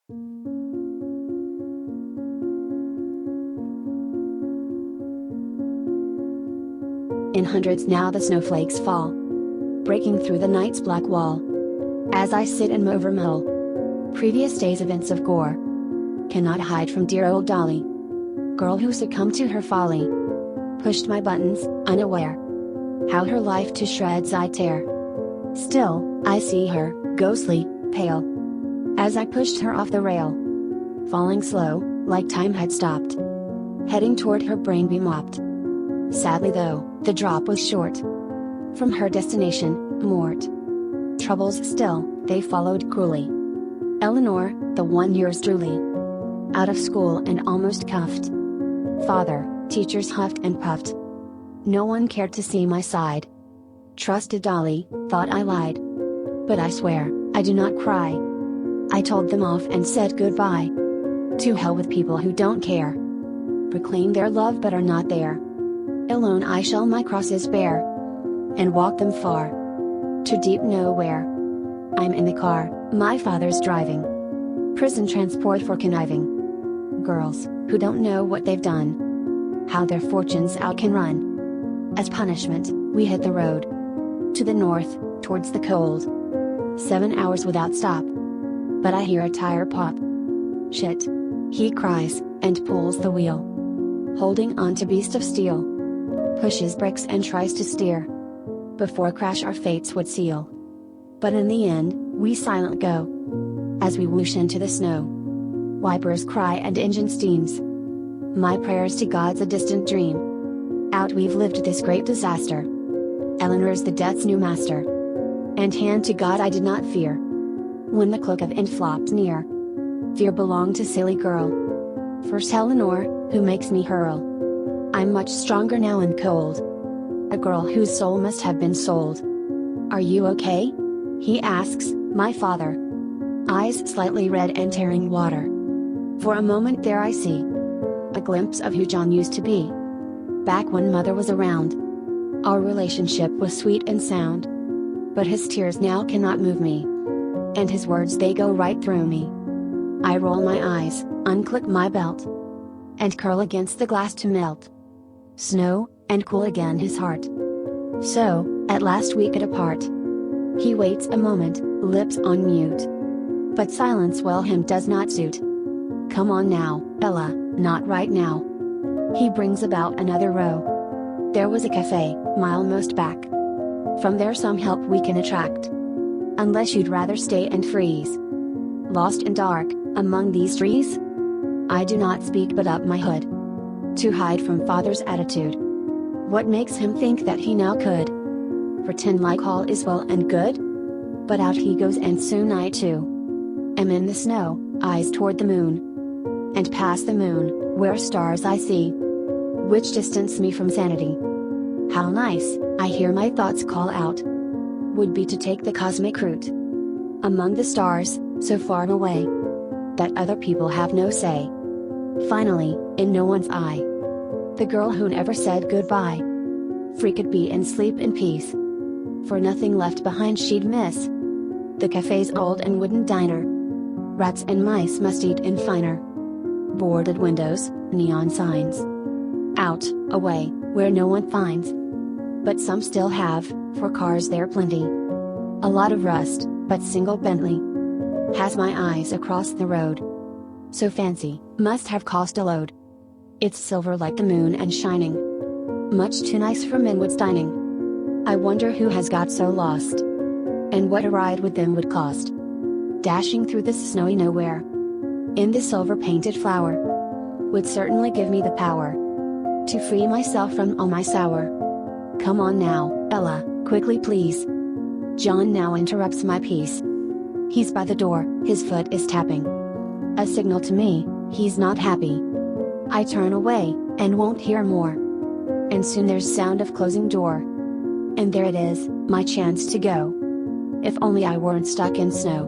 In hundreds now the snowflakes fall, breaking through the night's black wall. As I sit and overmull previous days' events of gore, cannot hide from dear old Dolly, girl who succumbed to her folly, pushed my buttons, unaware how her life to shreds I tear. Still, I see her, ghostly, pale, as I pushed her off the rail, falling slow, like time had stopped, heading toward her brain be mopped. Sadly though, the drop was short from her destination, mort. Troubles still, they followed cruelly. Eleanor, the one yours truly, out of school and almost cuffed. Father, teachers huffed and puffed. No one cared to see my side. Trusted Dolly, thought I lied. But I swear, I do not cry. I told them off and said goodbye. To hell with people who don't care, proclaim their love but are not there. Alone I shall my crosses bear, and walk them far, to deep nowhere. I'm in the car, my father's driving. Prison transport for conniving girls, who don't know what they've done, how their fortunes out can run. As punishment, we hit the road, to the north, towards the cold. 7 hours without stop. But I hear a tire pop. Shit! He cries, and pulls the wheel, holding on to beast of steel. Pushes brakes and tries to steer, before crash our fates would seal. But in the end, we silent go, as we whoosh into the snow. Wipers cry and engine steams. My prayers to God's a distant dream. Out we've lived this great disaster. Eleanor's the death's new master. And hand to God I did not fear, when the cloak of end flopped near. Fear belonged to silly girl. First Eleanor, who makes me hurl. I'm much stronger now and cold. A girl whose soul must have been sold. Are you okay? He asks, my father. Eyes slightly red and tearing water. For a moment there I see a glimpse of who John used to be, back when mother was around. Our relationship was sweet and sound, but his tears now cannot move me, and his words they go right through me. I roll my eyes, unclick my belt, and curl against the glass to melt. Snow, and cool again his heart. So, at last we could apart. He waits a moment, lips on mute, but silence well him does not suit. Come on now, Ella, not right now. He brings about another row. There was a cafe, mile most back. From there some help we can attract, unless you'd rather stay and freeze, lost and dark, among these trees? I do not speak but up my hood, to hide from father's attitude. What makes him think that he now could pretend like all is well and good? But out he goes and soon I too am in the snow, eyes toward the moon, and past the moon, where stars I see, which distance me from sanity. How nice, I hear my thoughts call out, would be to take the cosmic route among the stars, so far away, that other people have no say. Finally, in no one's eye, the girl who never said goodbye, free could be and sleep in peace, for nothing left behind she'd miss. The cafe's old and wooden diner, rats and mice must eat in finer, boarded windows, neon signs, out, away, where no one finds. But some still have, for cars there plenty. A lot of rust, but single Bentley has my eyes across the road. So fancy, must have cost a load. It's silver like the moon and shining, much too nice for Minwood's dining. I wonder who has got so lost, and what a ride with them would cost. Dashing through this snowy nowhere, in this silver painted flower, would certainly give me the power to free myself from all my sour. Come on now, Ella, quickly please. John now interrupts my peace. He's by the door, his foot is tapping, a signal to me, he's not happy. I turn away, and won't hear more. And soon there's sound of closing door. And there it is, my chance to go. If only I weren't stuck in snow.